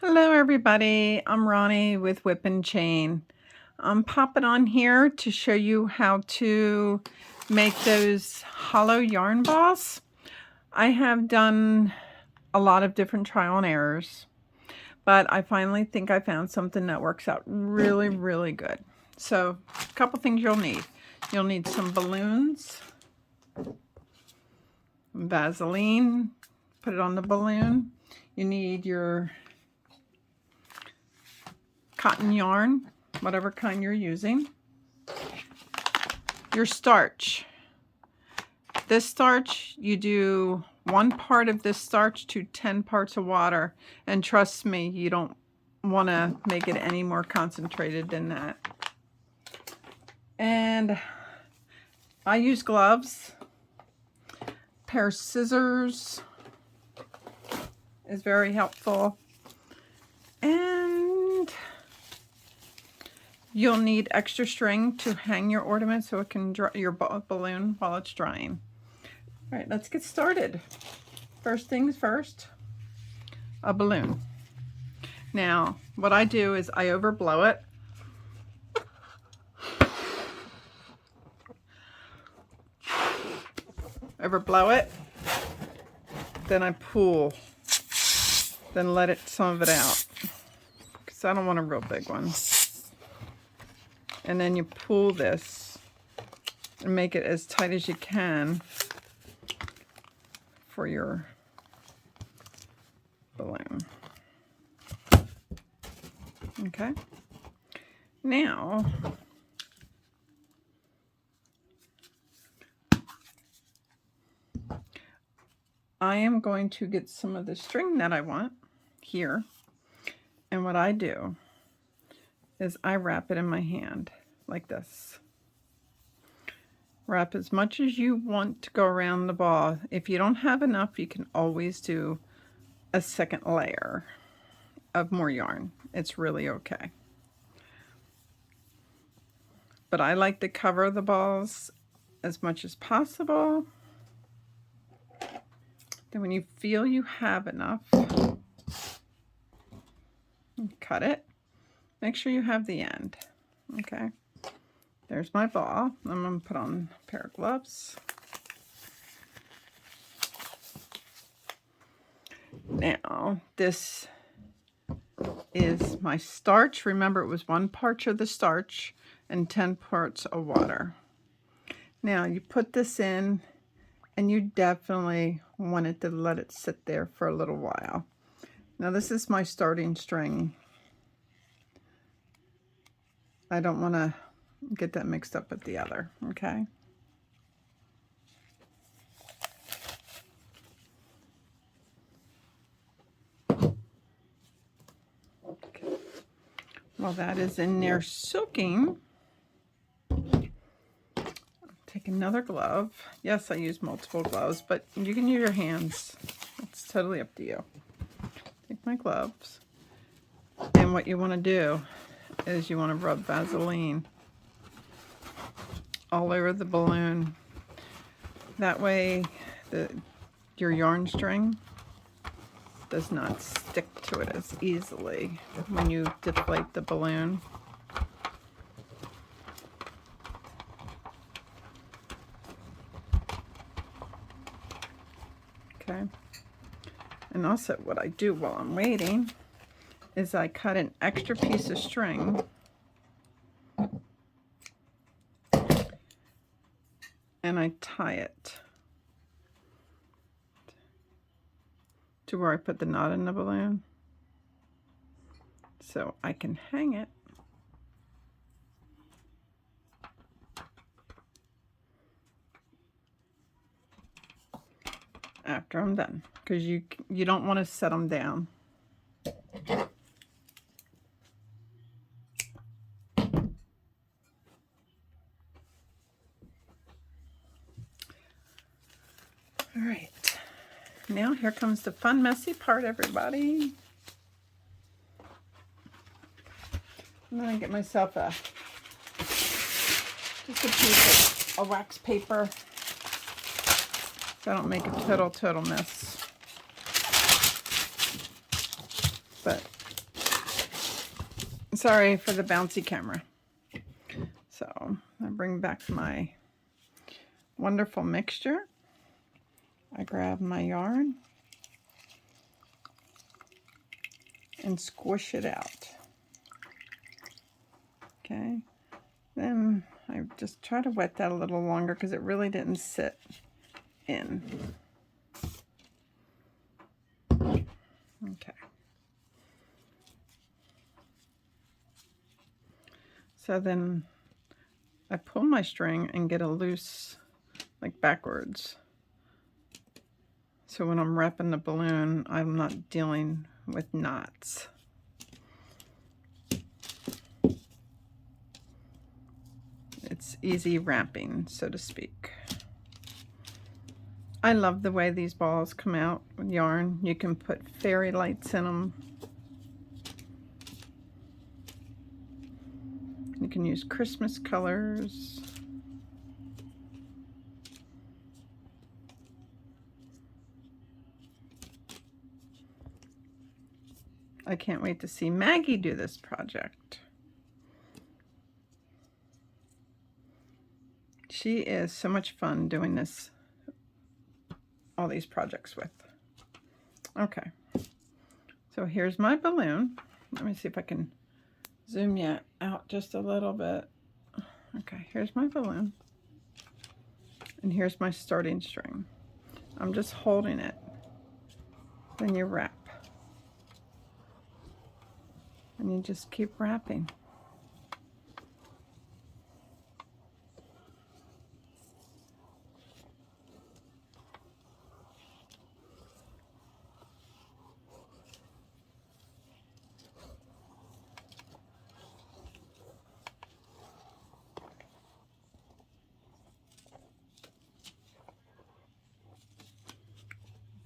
Hello everybody, I'm Ronnie with Whip and Chain. I'm popping on here to show you how to make those hollow yarn balls. I have done a lot of different trial and errors, but I finally think I found something that works out really good. So a couple things you'll need. You'll need some balloons, Vaseline, put it on the balloon. You need your cotton yarn, whatever kind you're using. Your starch. This starch, you do 1 part of this starch to 10 parts of water. And trust me, you don't want to make it any more concentrated than that. And I use gloves. Pair of scissors is very helpful. And you'll need extra string to hang your ornament so it can dry your balloon while it's drying. All right, let's get started. First things first, a balloon. Now, what I do is I overblow it. Overblow it. Then I pull. Then let some of it out. Because I don't want a real big one. And then you pull this and make it as tight as you can for your balloon. Okay. Now, I am going to get some of the string that I want here. And what I do is I wrap it in my hand like this. Wrap as much as you want to go around the ball. If you don't have enough, you can always do a second layer of more yarn. It's really okay. But I like to cover the balls as much as possible. Then when you feel you have enough, cut it. Make sure you have the end. Okay. There's my ball. I'm going to put on a pair of gloves. Now, this is my starch. Remember, it was 1 part of the starch and 10 parts of water. Now, you put this in, and you definitely wanted to let it sit there for a little while. Now, this is my starting string. I don't want to get that mixed up with the other, okay? While that is in there soaking, I'll take another glove. Yes, I use multiple gloves, but you can use your hands. It's totally up to you. Take my gloves, and what you want to do is you want to rub Vaseline all over the balloon. That way your yarn string does not stick to it as easily when you deflate the balloon. Okay. And also what I do while I'm waiting is I cut an extra piece of string and I tie it to where I put the knot in the balloon so I can hang it after I'm done, because you don't want to set them down. All right, now here comes the fun, messy part, everybody. I'm gonna get myself just a piece of wax paper so I don't make a total mess. But Sorry for the bouncy camera. So I bring back my wonderful mixture. I grab my yarn and squish it out. Okay, then I just try to wet that a little longer because it really didn't sit in. Okay. So then I pull my string and get a loose, like backwards. So when I'm wrapping the balloon, I'm not dealing with knots. It's easy wrapping, so to speak. I love the way these balls come out with yarn. You can put fairy lights in them. You can use Christmas colors. I can't wait to see Maggie do this project. She is so much fun doing this, all these projects with. Okay, so here's my balloon. Let me see if I can zoom you out just a little bit. Okay, here's my balloon. And here's my starting string. I'm just holding it. Then you wrap. And you just keep wrapping.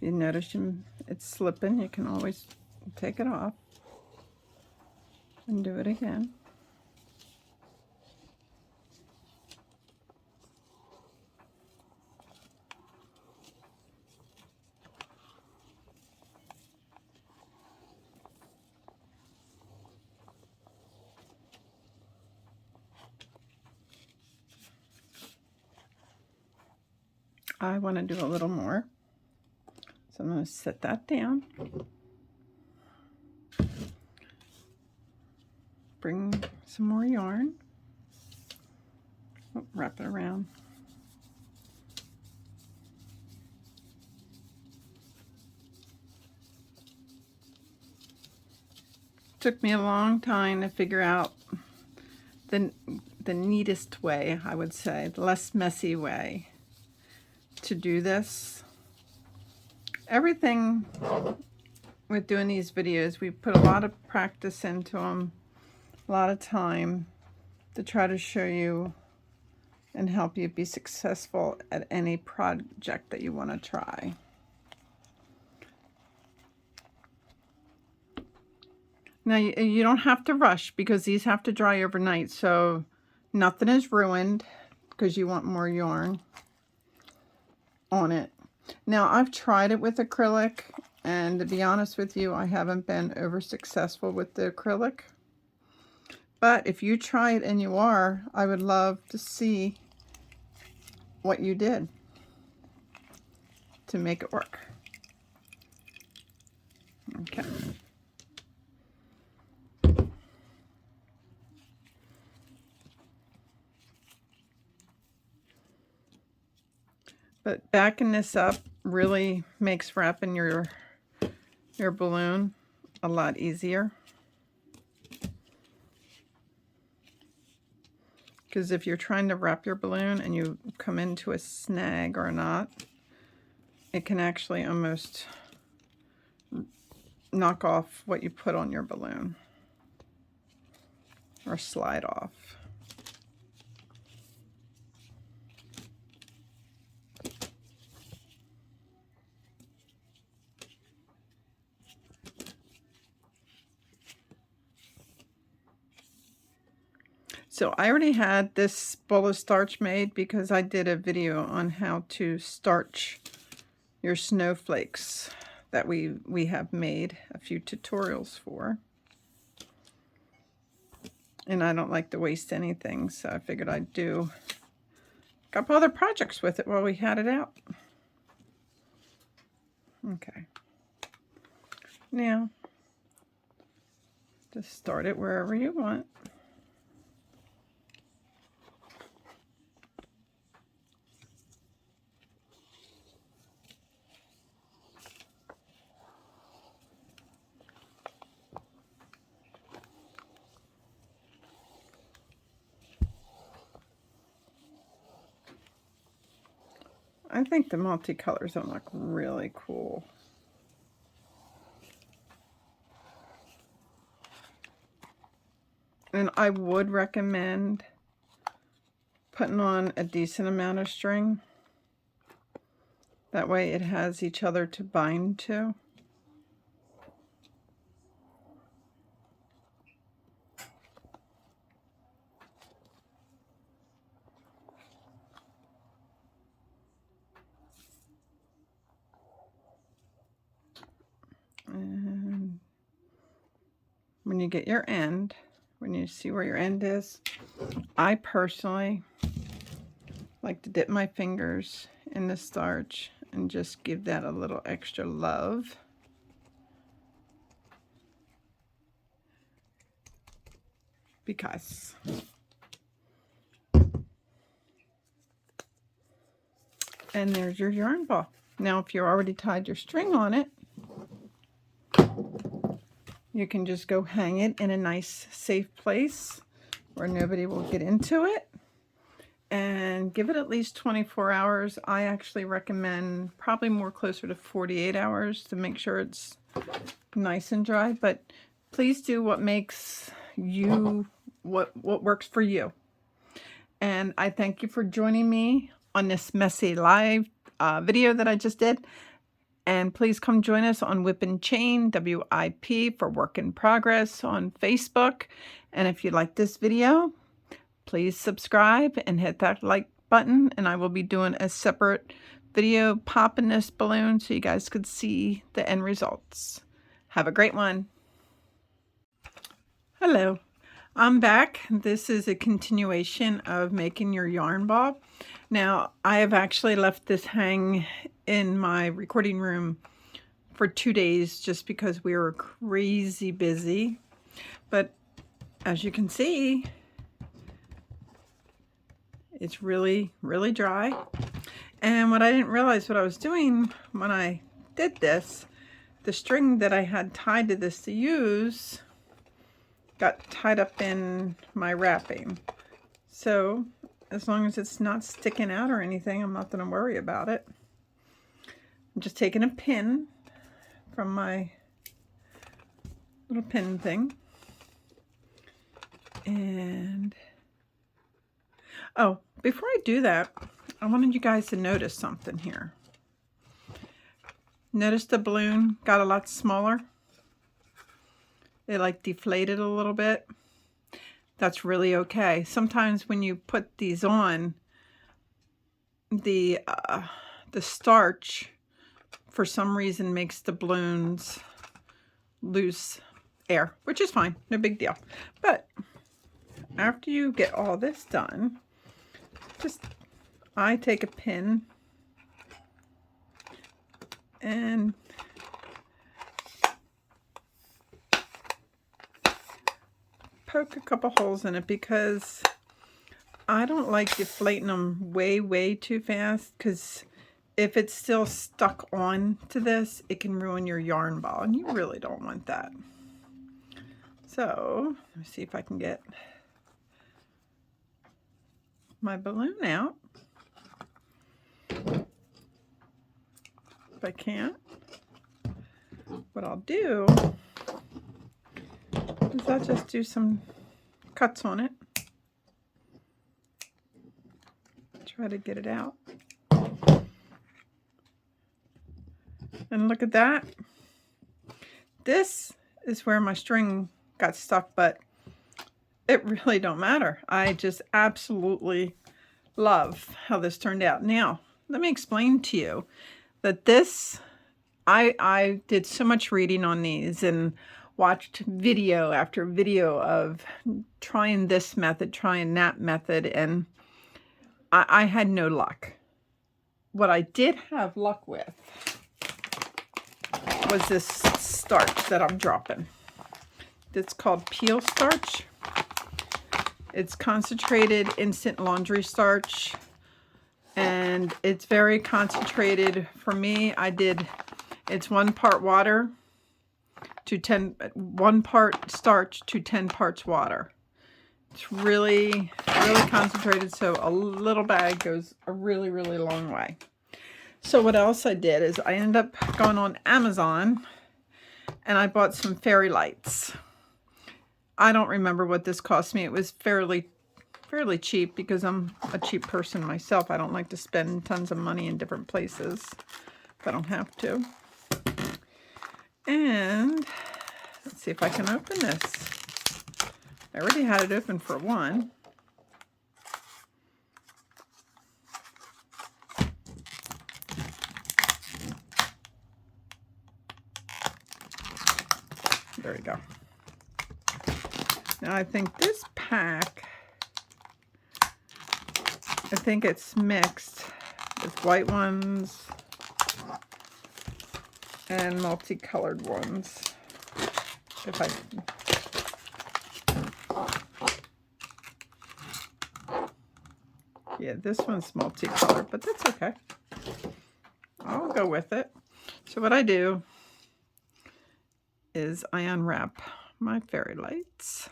If you notice it's slipping, you can always take it off and do it again. I want to do a little more, so I'm going to set that down. Bring some more yarn. Oh, wrap it around. Took me a long time to figure out the neatest way, I would say, the less messy way to do this. Everything with doing these videos, we put a lot of practice into them, a lot of time to try to show you and help you be successful at any project that you want to try. Now, you don't have to rush because these have to dry overnight, so nothing is ruined because you want more yarn on it. Now, I've tried it with acrylic, and to be honest with you, I haven't been over successful with the acrylic. But if you try it and you are, I would love to see what you did to make it work. Okay. But backing this up really makes wrapping your balloon a lot easier. Because if you're trying to wrap your balloon and you come into a snag or a knot, it can actually almost knock off what you put on your balloon or slide off. So I already had this bowl of starch made because I did a video on how to starch your snowflakes that we have made a few tutorials for. And I don't like to waste anything, so I figured I'd do a couple other projects with it while we had it out. Okay. Now, just start it wherever you want. I think the multicolors will look really cool. And I would recommend putting on a decent amount of string. That way it has each other to bind to. And when you get your end, when you see where your end is, I personally like to dip my fingers in the starch and just give that a little extra love. Because and there's your yarn ball. Now if you already tied your string on it, you can just go hang it in a nice safe place where nobody will get into it. And give it at least 24 hours. I actually recommend probably more closer to 48 hours to make sure it's nice and dry. But please do what makes you, what works for you. And I thank you for joining me on this messy live video that I just did. And please come join us on Whip and Chain, WIP, for Work in Progress on Facebook. And if you like this video, please subscribe and hit that like button, and I will be doing a separate video popping this balloon so you guys could see the end results. Have a great one. Hello, I'm back. This is a continuation of making your yarn ball. Now, I have actually left this hang in my recording room for 2 days just because we were crazy busy. But as you can see, it's really, really dry. And what I didn't realize what I was doing when I did this, the string that I had tied to this to use got tied up in my wrapping. So as long as it's not sticking out or anything, I'm not going to worry about it. I'm just taking a pin from my little pin thing. And oh, before I do that, I wanted you guys to notice something here. Notice the balloon got a lot smaller. It like deflated a little bit. That's really okay. Sometimes when you put these on, the starch for some reason makes the balloons lose air, which is fine, no big deal. But after you get all this done, I take a pin and poke a couple holes in it because I don't like deflating them way too fast, because if it's still stuck on to this, it can ruin your yarn ball, and you really don't want that. So let me see if I can get my balloon out. If I can't, what I'll do is I'll just do some cuts on it. Try to get it out. And look at that. This is where my string got stuck, but it really don't matter. I just absolutely love how this turned out. Now, let me explain to you that this, I did so much reading on these, and watched video after video of trying this method, trying that method, and I had no luck. What I did have luck with was this starch that I'm dropping. It's called peel starch. It's concentrated instant laundry starch, and it's very concentrated. For me, it's 1 part water to 1 part starch to 10 parts water. It's really, really concentrated, so a little bag goes a really, really long way. So what else I did is I ended up going on Amazon and I bought some fairy lights. I don't remember what this cost me. It was fairly cheap because I'm a cheap person myself. I don't like to spend tons of money in different places if I don't have to. And let's see if I can open this. I already had it open for one. There we go. Now I think this pack, I think it's mixed with white ones and multicolored ones. If I Yeah, this one's multicolored, but that's okay. I'll go with it. So what I do is I unwrap my fairy lights.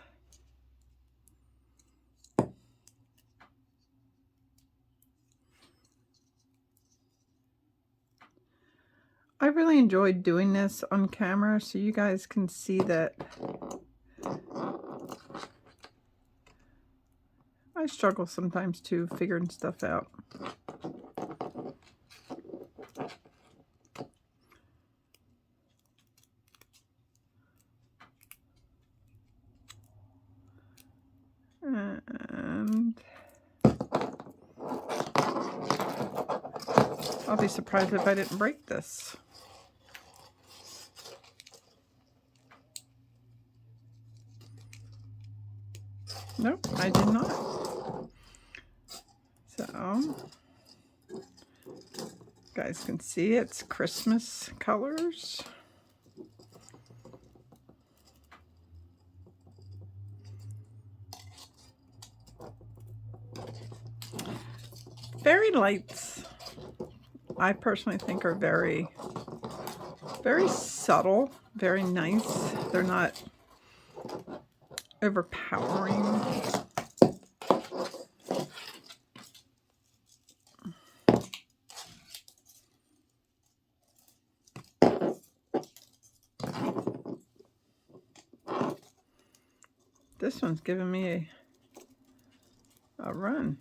I really enjoyed doing this on camera so you guys can see that I struggle sometimes too figuring stuff out. And I'll be surprised if I didn't break this. Nope, I did not. So, you guys can see it's Christmas colors. Fairy lights, I personally think, are very, very subtle, very nice. They're not overpowering. This one's giving me a run.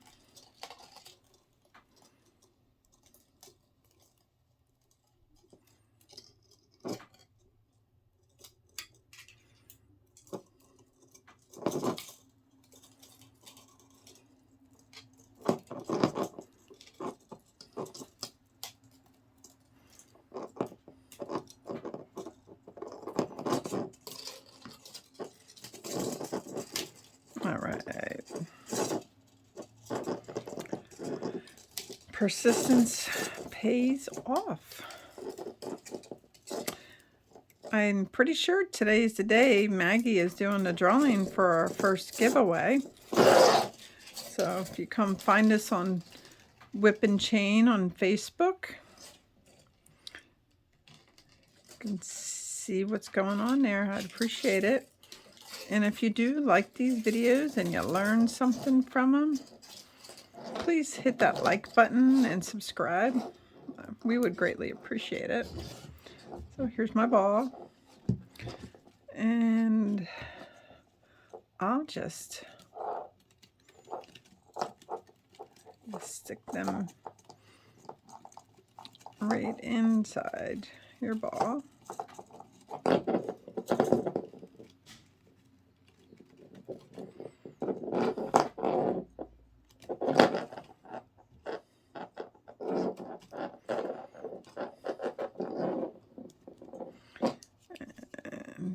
All right. Persistence pays off. I'm pretty sure today's the day Maggie is doing the drawing for our first giveaway. So if you come find us on Whip and Chain on Facebook, you can see what's going on there. I'd appreciate it. And if you do like these videos and you learn something from them, please hit that like button and subscribe. We would greatly appreciate it. So here's my ball. And I'll just stick them right inside your ball.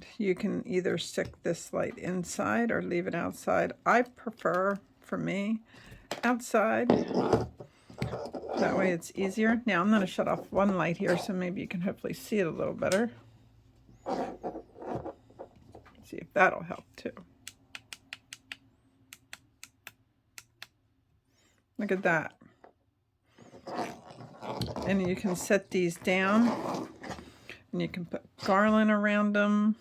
And you can either stick this light inside or leave it outside. I prefer, for me, outside. That way it's easier. Now I'm going to shut off one light here so maybe you can hopefully see it a little better. See if that'll help too. Look at that. And you can set these down and you can put garland around them,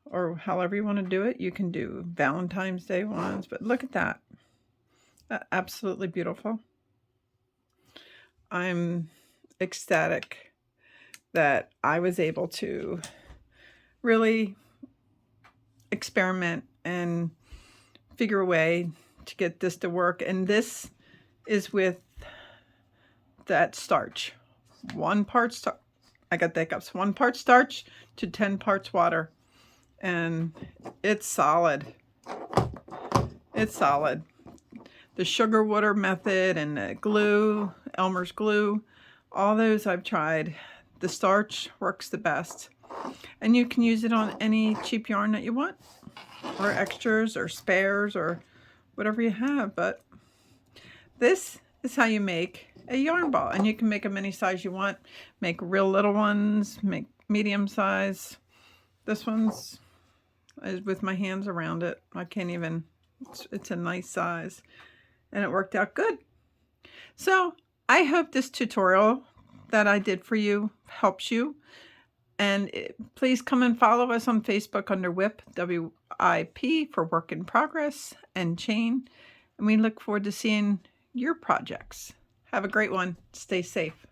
or however you want to do it. You can do Valentine's Day ones, but look at that. Absolutely beautiful. I'm ecstatic that I was able to really experiment and figure a way to get this to work. And this is with that starch. 1 part starch. I got that cups. 1 part starch to 10 parts water. And it's solid. It's solid. The sugar water method and the glue, Elmer's glue, all those I've tried. The starch works the best. And you can use it on any cheap yarn that you want, or extras or spares or whatever you have. But this is how you make a yarn ball, and you can make them any size you want. Make real little ones, make medium size. This one's is with my hands around it. I can't even, it's a nice size, and it worked out good. So I hope this tutorial that I did for you helps you. And please come and follow us on Facebook under WIP, W-I-P, for Work in Progress, and Chain. And we look forward to seeing your projects. Have a great one. Stay safe.